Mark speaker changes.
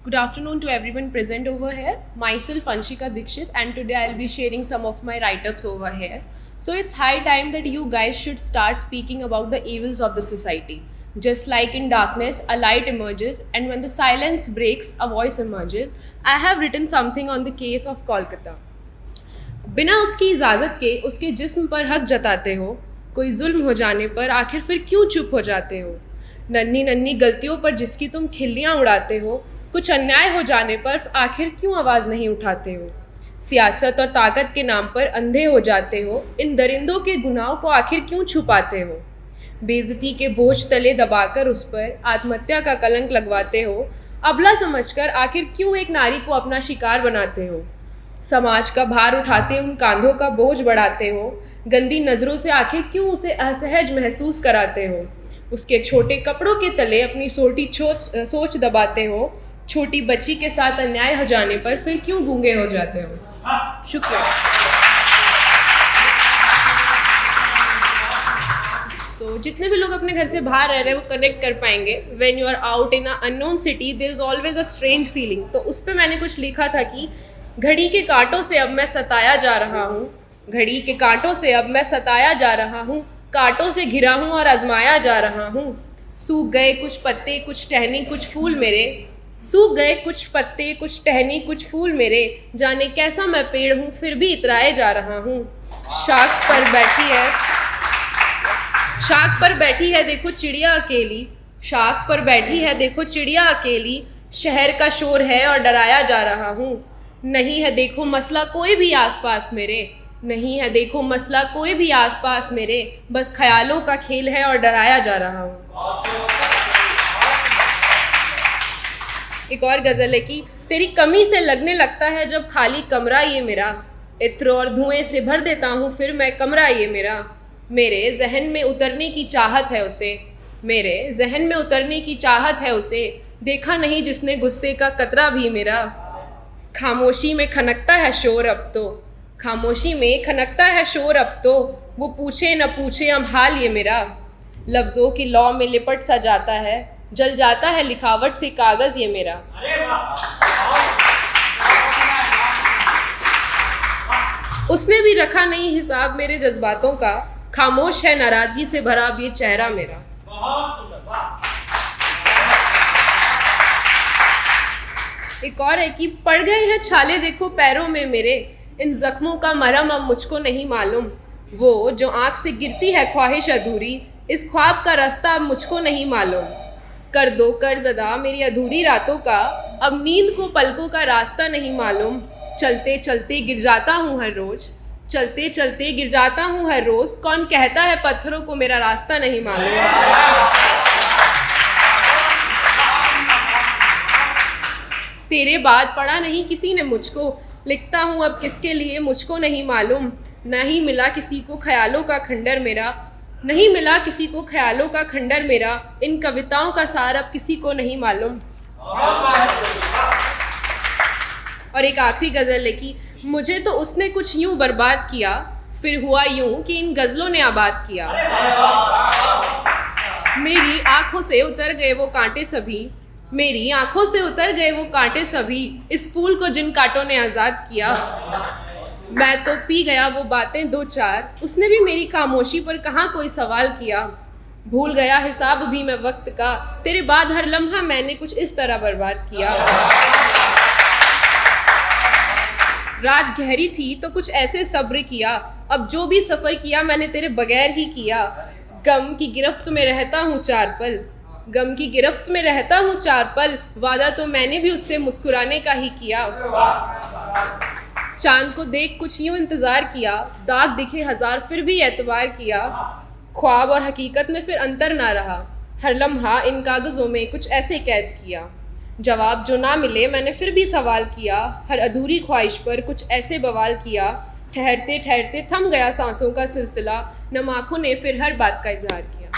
Speaker 1: Good afternoon to everyone present over here. Myself Anshika Dikshit, and today I'll be sharing some of my write-ups over here. So it's high time that you guys should start speaking about the evils of the society. Just like in darkness, a light emerges, and when the silence breaks, a voice emerges. I have written something on the case of Kolkata. बिना उसकी इजाज़त के उसके जिस्म पर हक जताते हो, कोई जुल्म हो जाने पर आखिर फिर क्यों चुप हो जाते हो? नन्ही नन्ही गलतियों पर जिसकी तुम खिल्लियाँ उड़ाते हो, कुछ अन्याय हो जाने पर आखिर क्यों आवाज़ नहीं उठाते हो? सियासत और ताकत के नाम पर अंधे हो जाते हो, इन दरिंदों के गुनाहों को आखिर क्यों छुपाते हो? बेइज्जती के बोझ तले दबाकर उस पर आत्महत्या का कलंक लगवाते हो, अबला समझकर आखिर क्यों एक नारी को अपना शिकार बनाते हो? समाज का भार उठाते उन कांधों का बोझ बढ़ाते हो, गंदी नज़रों से आखिर क्यों उसे असहज महसूस कराते हो? उसके छोटे कपड़ों के तले अपनी सोच दबाते हो, छोटी बच्ची के साथ अन्याय हो जाने पर फिर क्यों गूंगे हो जाते हो? शुक्रिया। जितने भी लोग अपने घर से बाहर रह रहे हैं वो कनेक्ट कर पाएंगे. When you are out in a unknown city there is always a strange feeling. तो उस पर मैंने कुछ लिखा था कि घड़ी के कांटों से अब मैं सताया जा रहा हूँ, घड़ी के कांटों से अब मैं सताया जा रहा हूँ, कांटों से घिरा हूँ और आजमाया जा रहा हूँ. सूख गए कुछ पत्ते कुछ टहनी कुछ फूल मेरे, सूख गए कुछ पत्ते कुछ टहनी कुछ फूल मेरे, जाने कैसा मैं पेड़ हूँ फिर भी इतराए जा रहा हूँ. शाख पर बैठी है देखो चिड़िया अकेली, शाख पर बैठी है देखो चिड़िया अकेली, शहर का शोर है और डराया जा रहा हूँ. नहीं है देखो मसला कोई भी आसपास मेरे, नहीं है देखो मसला कोई भी आसपास मेरे, बस ख्यालों का खेल है और डराया जा रहा हूँ. एक और गज़ल है कि तेरी कमी से लगने लगता है जब खाली कमरा ये मेरा, इत्र और धुएं से भर देता हूँ फिर मैं कमरा ये मेरा. मेरे जहन में उतरने की चाहत है उसे, मेरे जहन में उतरने की चाहत है उसे, देखा नहीं जिसने गुस्से का कतरा भी मेरा. खामोशी में खनकता है शोर अब तो, खामोशी में खनकता है शोर अब तो, वो पूछे न पूछे अब हाल ये मेरा. लफ्ज़ों की लौ में लिपट सा जाता है, जल जाता है लिखावट से कागज़ ये मेरा. उसने भी रखा नहीं हिसाब मेरे जज्बातों का, खामोश है नाराज़गी से भरा अब ये चेहरा मेरा. एक और है कि पड़ गए हैं छाले देखो पैरों में मेरे, इन जख्मों का मरहम अब मुझको नहीं मालूम. वो जो आँख से गिरती है ख्वाहिश अधूरी, इस ख्वाब का रास्ता अब मुझको नहीं मालूम. कर दो कर्ज़दा मेरी अधूरी रातों का, अब नींद को पलकों का रास्ता नहीं मालूम. चलते चलते गिर जाता हूँ हर रोज़, चलते चलते गिर जाता हूँ हर रोज़, कौन कहता है पत्थरों को मेरा रास्ता नहीं मालूम. तेरे बाद पढ़ा नहीं किसी ने मुझको, लिखता हूँ अब किसके लिए मुझको नहीं मालूम. नहीं मिला किसी को ख्यालों का खंडर मेरा, नहीं मिला किसी को ख्यालों का खंडर मेरा, इन कविताओं का सार अब किसी को नहीं मालूम. और एक आखिरी गज़ल है कि मुझे तो उसने कुछ यूं बर्बाद किया, फिर हुआ यूं कि इन गज़लों ने आबाद किया. मेरी आँखों से उतर गए वो कांटे सभी, मेरी आँखों से उतर गए वो कांटे सभी, इस फूल को जिन कांटों ने आज़ाद किया. मैं तो पी गया वो बातें दो चार, उसने भी मेरी खामोशी पर कहाँ कोई सवाल किया. भूल गया हिसाब भी मैं वक्त का, तेरे बाद हर लम्हा मैंने कुछ इस तरह बर्बाद किया. रात गहरी थी तो कुछ ऐसे सब्र किया, अब जो भी सफ़र किया मैंने तेरे बगैर ही किया. गम की गिरफ्त में रहता हूँ चार पल, गम की गिरफ्त में रहता हूँ चार पल, वादा तो मैंने भी उससे मुस्कुराने का ही किया. चांद को देख कुछ यूँ इंतज़ार किया, दाग दिखे हज़ार फिर भी एतबार किया. ख्वाब और हकीकत में फिर अंतर ना रहा, हर लम्हा इन कागज़ों में कुछ ऐसे कैद किया. जवाब जो ना मिले मैंने फिर भी सवाल किया, हर अधूरी ख्वाहिश पर कुछ ऐसे बवाल किया. ठहरते ठहरते थम गया सांसों का सिलसिला, नम आँखों ने फिर हर बात का इजहार किया.